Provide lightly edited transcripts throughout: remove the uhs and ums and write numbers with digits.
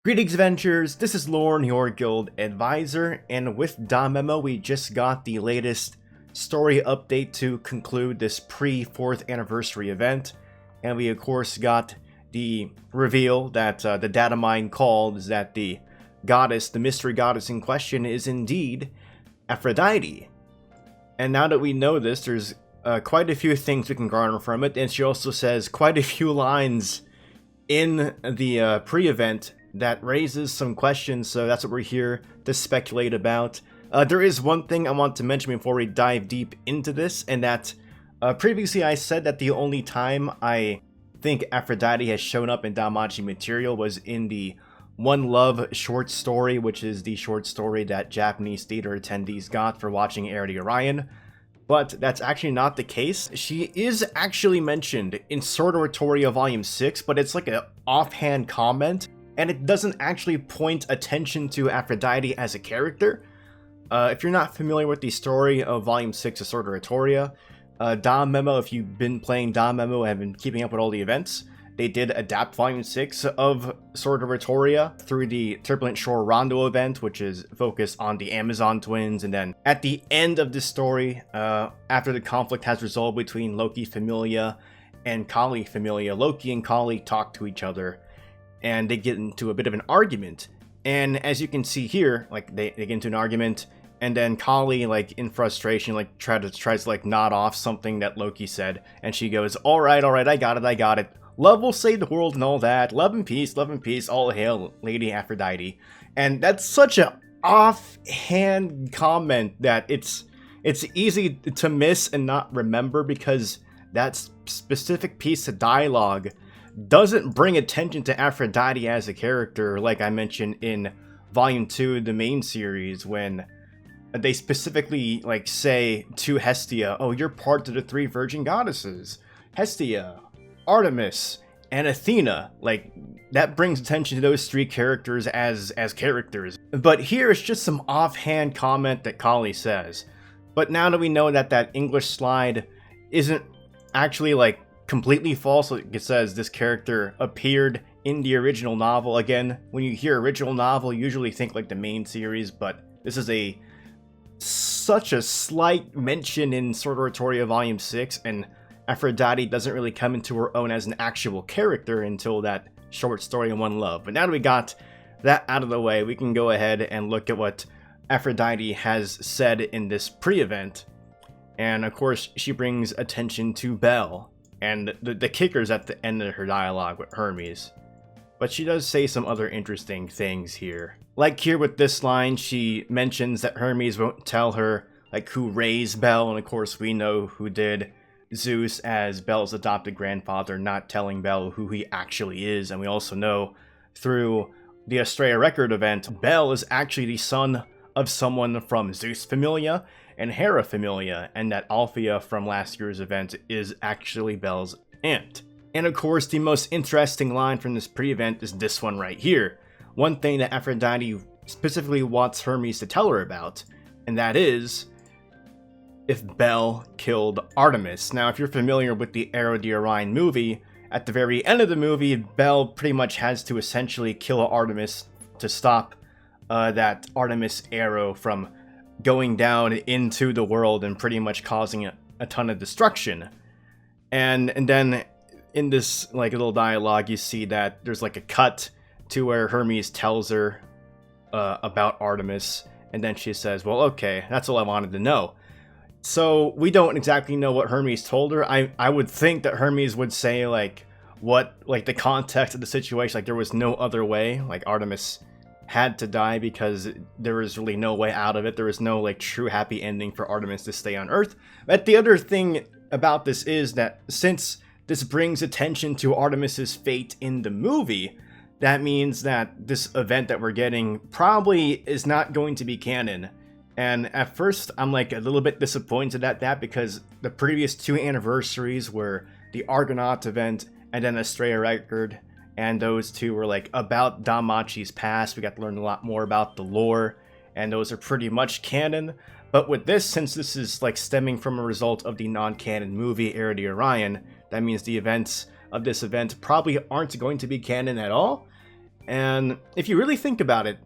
Greetings adventurers, this is Lorne, your guild advisor, and with DanMemo we just got the latest story update to conclude this pre-4th anniversary event, and we of course got the reveal that the data mine called is that the goddess, the mystery goddess in question is indeed Aphrodite. And now that we know this, there's quite a few things we can garner from it, and she also says quite a few lines in the pre-event that raises some questions, so that's what we're here to speculate about. There is one thing I want to mention before we dive deep into this, and that previously I said that the only time I think Aphrodite has shown up in danmachi material was in the One Love short story, which is the short story that Japanese theater attendees got for watching Orion. But that's actually not the case. She is actually mentioned in Sword Oratoria Volume 6, but it's like an offhand comment, and it doesn't actually point attention to Aphrodite as a character. If you're not familiar with the story of Volume 6 of Sword Oratoria, DanMemo, if you've been playing DanMemo and have been keeping up with all the events, they did adapt Volume 6 of Sword Oratoria through the Turbulent Shore Rondo event, which is focused on the Amazon twins, and then at the end of this story, after the conflict has resolved between Loki Familia and Kali Familia, Loki and Kali talk to each other, and they get into a bit of an argument. And as you can see here, like they get into an argument, and then Kali, like in frustration, like tries to like nod off something that Loki said, and she goes, all right, I got it. Love will save the world and all that. Love and peace, all hail Lady Aphrodite. And that's such an offhand comment that it's easy to miss and not remember, because that specific piece of dialogue doesn't bring attention to Aphrodite as a character, like I mentioned in Volume 2, the main series, when they specifically like say to Hestia, oh, you're part of the 3 virgin goddesses. Hestia, Artemis, and Athena. Like, that brings attention to those 3 characters as characters. But here it's just some offhand comment that Kali says. But now that we know that that English slide isn't actually like completely false, like it says this character appeared in the original novel. Again, when you hear original novel, you usually think like the main series, but this is such a slight mention in Sword Oratoria Volume 6, and Aphrodite doesn't really come into her own as an actual character until that short story in One Love. But now that we got that out of the way, we can go ahead and look at what Aphrodite has said in this pre-event. And of course, she brings attention to Bel, and the kicker's at the end of her dialogue with Hermes. But she does say some other interesting things here. Like here with this line, she mentions that Hermes won't tell her like who raised Bel, and of course we know who did. Zeus, as Bel's adopted grandfather, not telling Bel who he actually is. And we also know through the Astrea Record event, Bel is actually the son of someone from Zeus Familia and Hera Familia, and that Althea from last year's event is actually Bel's aunt. And of course, the most interesting line from this pre-event is this one right here. One thing that Aphrodite specifically wants Hermes to tell her about, and that is if Bel killed Artemis. Now, if you're familiar with the Arrow de Orion movie, at the very end of the movie, Bel pretty much has to essentially kill Artemis to stop that Artemis arrow from going down into the world and pretty much causing a ton of destruction. And then in this like little dialogue, you see that there's like a cut to where Hermes tells her about Artemis, and then she says, well, okay, that's all I wanted to know. So we don't exactly know what Hermes told her. I would think that Hermes would say like the context of the situation, like there was no other way, like Artemis had to die because there was really no way out of it. There was no like true happy ending for Artemis to stay on Earth. But the other thing about this is that since this brings attention to Artemis's fate in the movie, that means that this event that we're getting probably is not going to be canon. And at first, I'm like a little bit disappointed at that, because the previous 2 anniversaries were the Argonaut event and then Astrea Record, and those 2 were like about danmachi's past. We got to learn a lot more about the lore, and those are pretty much canon. But with this, since this is like stemming from a result of the non-canon movie Orion, that means the events of this event probably aren't going to be canon at all. And if you really think about it,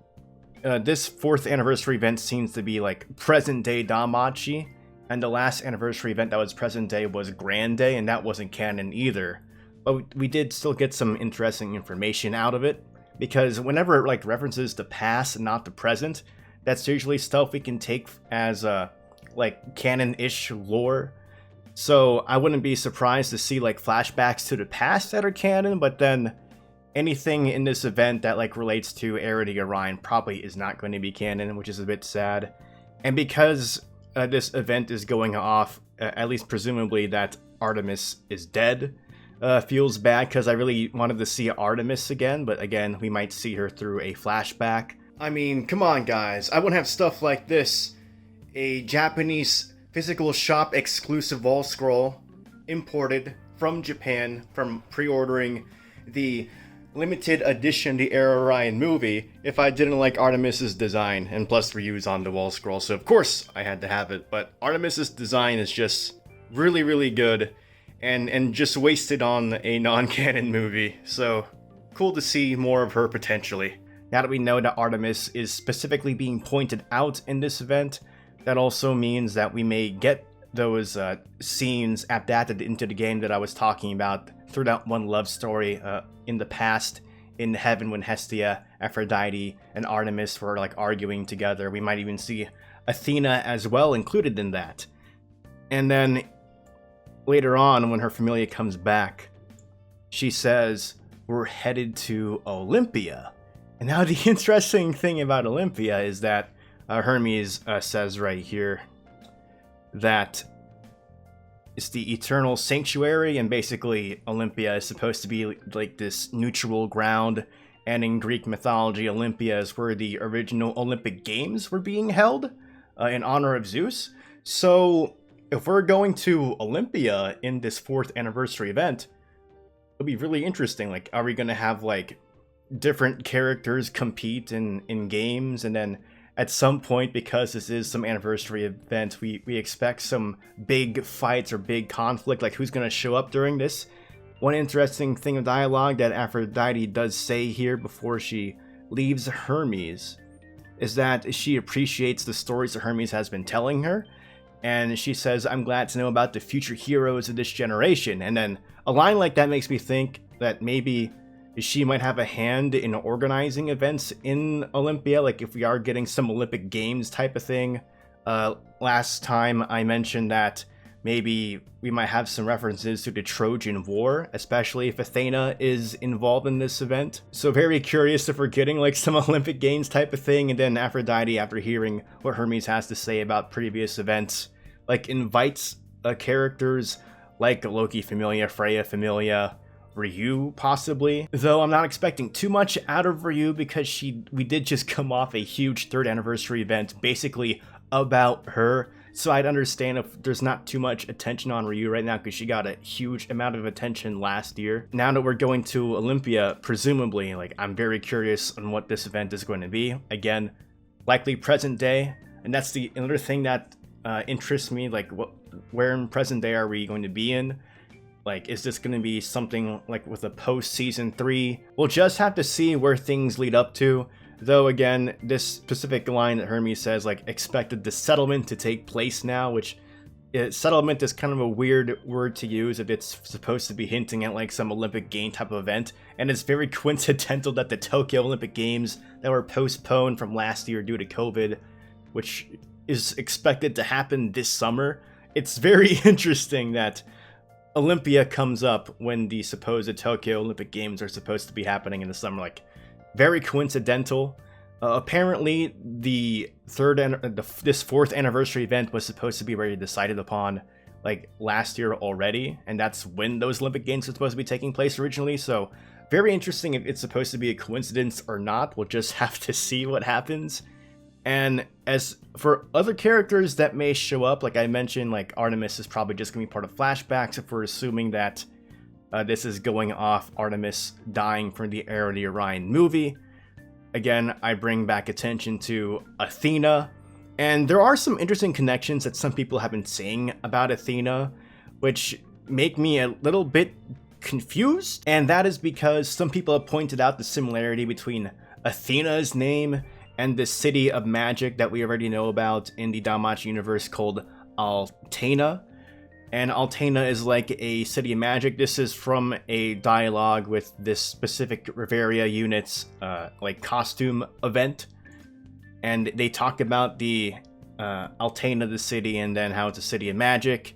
this 4th anniversary event seems to be like present day danmachi, and the last anniversary event that was present day was Grand Day, and that wasn't canon either. But we did still get some interesting information out of it, because whenever it like references the past and not the present, that's usually stuff we can take as like canon-ish lore. So I wouldn't be surprised to see like flashbacks to the past that are canon, but then anything in this event that like relates to Artemis Orion probably is not going to be canon, which is a bit sad. And because this event is going off, at least presumably that Artemis is dead, feels bad because I really wanted to see Artemis again, but again, we might see her through a flashback. I mean, come on guys, I wouldn't have stuff like this. A Japanese physical shop exclusive wall scroll imported from Japan from pre-ordering the limited edition The Orion movie if I didn't like Artemis's design, and plus reviews on the wall scroll, so of course I had to have it. But Artemis's design is just really good, and just wasted on a non-canon movie, so cool to see more of her potentially. Now that we know that Artemis is specifically being pointed out in this event, that also means that we may get those scenes adapted into the game that I was talking about through that one love story in the past in heaven when Hestia, Aphrodite, and Artemis were like arguing together. We might even see Athena as well included in that. And then later on, when her familia comes back, she says, "We're headed to Olympia." And now the interesting thing about Olympia is that Hermes says right here that it's the eternal sanctuary, and basically Olympia is supposed to be like this neutral ground, and in Greek mythology, Olympia is where the original Olympic Games were being held in honor of Zeus. So if we're going to Olympia in this 4th anniversary event, it'll be really interesting. Like, are we going to have like different characters compete in games, and then at some point, because this is some anniversary event, we expect some big fights or big conflict, like who's going to show up during this? One interesting thing of dialogue that Aphrodite does say here before she leaves Hermes is that she appreciates the stories that Hermes has been telling her, and she says, "I'm glad to know about the future heroes of this generation." And then a line like that makes me think that maybe she might have a hand in organizing events in Olympia, like if we are getting some Olympic Games type of thing. Last time I mentioned that maybe we might have some references to the Trojan War, especially if Athena is involved in this event. So very curious if we're getting like some Olympic Games type of thing. And then Aphrodite, after hearing what Hermes has to say about previous events, like invites characters like Loki Familia, Freya Familia, Ryu possibly, though I'm not expecting too much out of Ryu because we did just come off a huge 3rd anniversary event basically about her, so I'd understand if there's not too much attention on Ryu right now because she got a huge amount of attention last year. Now that we're going to Olympia, presumably, like, I'm very curious on what this event is going to be. Again, likely present day, and that's the another thing that interests me, like where in present day are we going to be in? Like, is this going to be something like with a post-season 3? We'll just have to see where things lead up to. Though, again, this specific line that Hermes says, like, expected the settlement to take place now, which settlement is kind of a weird word to use if it's supposed to be hinting at, like, some Olympic game type of event. And it's very coincidental that the Tokyo Olympic Games that were postponed from last year due to COVID, which is expected to happen this summer. It's very interesting that Olympia comes up when the supposed Tokyo Olympic Games are supposed to be happening in the summer. Like, very coincidental. Apparently, this 4th anniversary event was supposed to be already decided upon, like, last year already, and that's when those Olympic Games were supposed to be taking place originally. So, very interesting if it's supposed to be a coincidence or not. We'll just have to see what happens. And as for other characters that may show up, like I mentioned, like Artemis is probably just going to be part of flashbacks if we're assuming that this is going off Artemis dying from the Artemis Orion movie. Again, I bring back attention to Athena, and there are some interesting connections that some people have been saying about Athena, which make me a little bit confused, and that is because some people have pointed out the similarity between Athena's name and the city of magic that we already know about in the danmachi universe called Athena. And Athena is like a city of magic. This is from a dialogue with this specific Reveria unit's like costume event, and they talk about the Athena, the city, and then how it's a city of magic,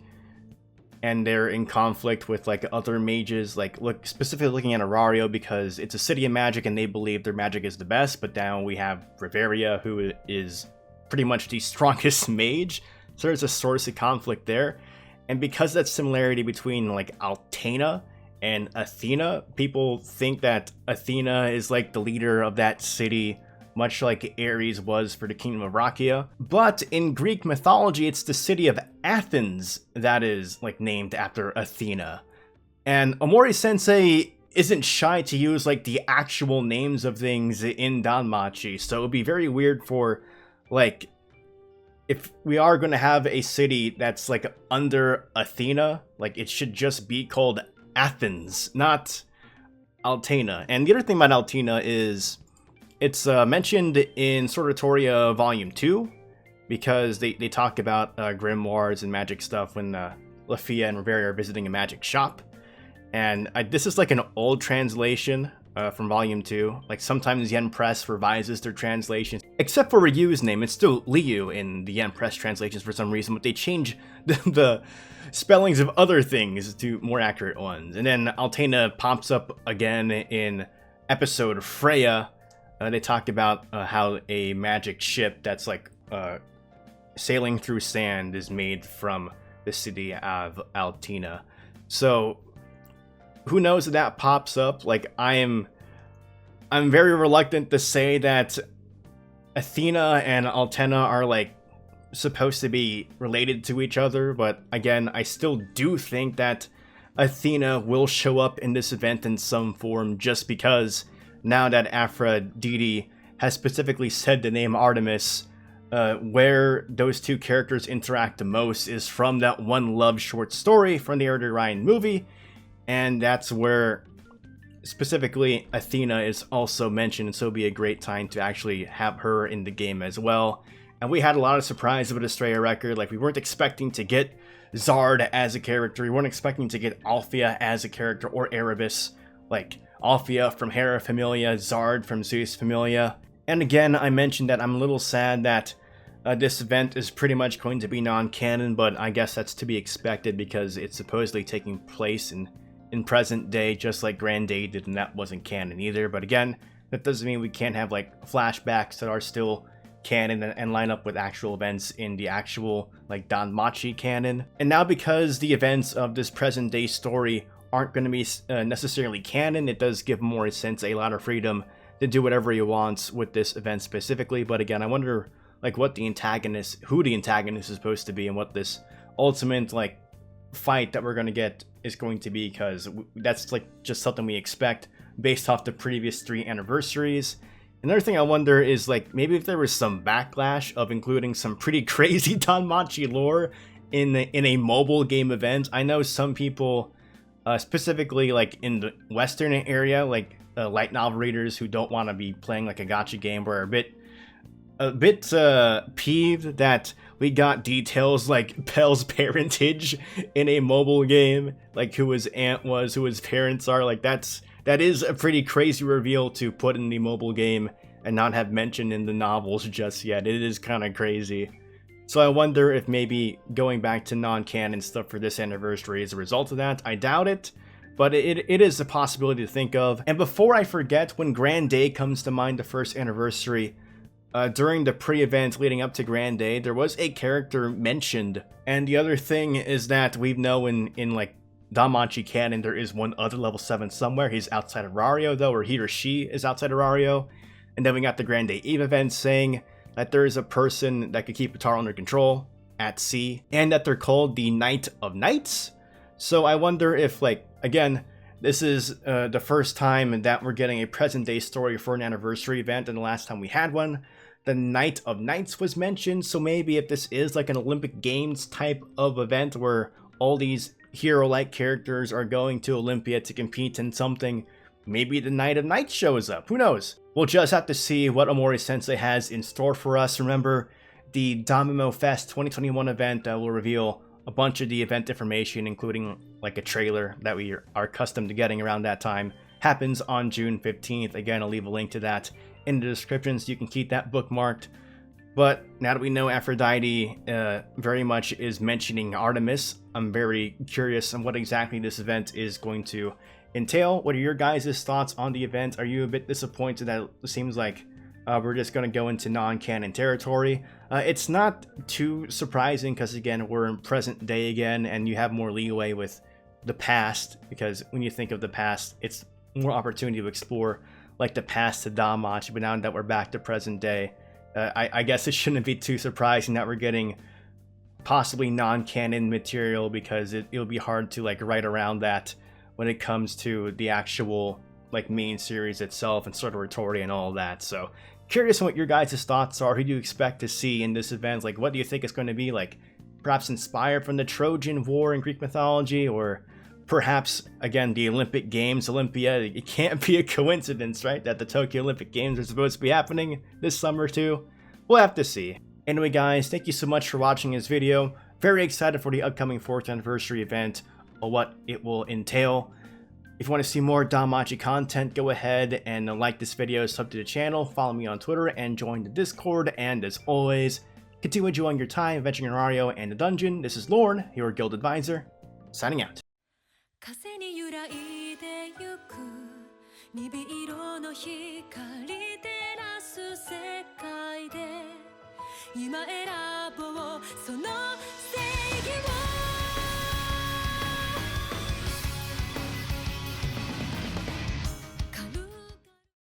and they're in conflict with like other mages, like specifically looking at Orion because it's a city of magic and they believe their magic is the best, but now we have Reveria, who is pretty much the strongest mage, so there's a source of conflict there. And because that similarity between like Athena and Athena, people think that Athena is like the leader of that city, much like Ares was for the Kingdom of Rakia. But in Greek mythology, it's the city of Athens that is like named after Athena. And Omori Sensei isn't shy to use like the actual names of things in danmachi, so it would be very weird for like, if we are going to have a city that's like under Athena, like it should just be called Athens, not Athena. And the other thing about Athena is it's mentioned in Sortatoria Volume 2, because they talk about grimoires and magic stuff when Lafia and Reveria are visiting a magic shop. And this is like an old translation from Volume 2. Like sometimes Yen Press revises their translations. Except for Ryu's name, it's still Liu in the Yen Press translations for some reason, but they change the spellings of other things to more accurate ones. And then Athena pops up again in episode Freya. They talked about how a magic ship that's like sailing through sand is made from the city of Athena. So who knows if that pops up? Like I'm very reluctant to say that Athena and Athena are like supposed to be related to each other, but again, I still do think that Athena will show up in this event in some form, just because now that Aphrodite has specifically said the name Artemis, where those two characters interact the most is from that one love short story from the Orion movie, and that's where specifically Athena is also mentioned, and so it'd be a great time to actually have her in the game as well. And we had a lot of surprise with Estrella record. Like, we weren't expecting to get Zard as a character, we weren't expecting to get Althea as a character, or Erebus. Like, Althea from Hera Familia, Zard from Zeus Familia. And again, I mentioned that I'm a little sad that this event is pretty much going to be non-canon, but I guess that's to be expected because it's supposedly taking place in present day, just like Grand Day did, and that wasn't canon either. But again, that doesn't mean we can't have like flashbacks that are still canon and line up with actual events in the actual like danmachi canon. And now, because the events of this present day story aren't going to be necessarily canon, it does give more sense a lot of freedom to do whatever he wants with this event specifically. But again, I wonder like who the antagonist is supposed to be, and what this ultimate like fight that we're going to get is going to be, because that's like just something we expect based off the previous 3 anniversaries. Another thing I wonder is like maybe if there was some backlash of including some pretty crazy danmachi lore in a mobile game event. I know some people, specifically like in the Western area, like light novel readers who don't want to be playing like a gacha game, were a bit peeved that we got details like Pel's parentage in a mobile game, like who his aunt was, who his parents are. Like that is a pretty crazy reveal to put in the mobile game and not have mentioned in the novels just yet. It is kind of crazy. So I wonder if maybe going back to non-canon stuff for this anniversary is a result of that. I doubt it, but it is a possibility to think of. And before I forget, when Grand Day comes to mind, the first anniversary, during the pre-event leading up to Grand Day, there was a character mentioned. And the other thing is that we know in like danmachi canon, there is one other level 7 somewhere. He's outside of Rario though, or he or she is outside of Rario. And then we got the Grand Day Eve event saying that there is a person that could keep Atara under control at sea, and that they're called the Knight of Knights. So I wonder if, like, again, this is the first time that we're getting a present day story for an anniversary event, and the last time we had one, the Knight of Knights was mentioned. So maybe if this is like an Olympic Games type of event where all these hero-like characters are going to Olympia to compete in something. Maybe the Knight of Night shows up, who knows? We'll just have to see what Omori Sensei has in store for us. Remember, the DanMemo Fest 2021 event will reveal a bunch of the event information, including like a trailer that we are accustomed to getting around that time. Happens on June 15th. Again, I'll leave a link to that in the description so you can keep that bookmarked. But now that we know Aphrodite very much is mentioning Artemis, I'm very curious on what exactly this event is going to entail. What are your guys' thoughts on the event? Are you a bit disappointed that it seems like we're just going to go into non-canon territory? It's not too surprising because, again, we're in present day again, and you have more leeway with the past, because when you think of the past, it's more opportunity to explore like the past to danmachi. But now that we're back to present day, I guess it shouldn't be too surprising that we're getting possibly non-canon material, because it'll be hard to like write around that when it comes to the actual like main series itself and sort of Retori and all of that. So curious on what your guys' thoughts are. Who do you expect to see in this event? Like, what do you think it's going to be? Like, perhaps inspired from the Trojan War in Greek mythology, or perhaps, again, the Olympic Games, Olympia. It can't be a coincidence, right, that the Tokyo Olympic Games are supposed to be happening this summer too? We'll have to see. Anyway, guys, thank you so much for watching this video. Very excited for the upcoming 4th anniversary event, or what it will entail. If you want to see more danmachi content, go ahead and like this video, sub to the channel, follow me on Twitter, and join the Discord. And as always, continue enjoying your time adventuring in Orion and the dungeon. This is Lorne, your guild advisor, signing out. 風に揺らいでゆく鈍色の光照らす世界で今選ぼうその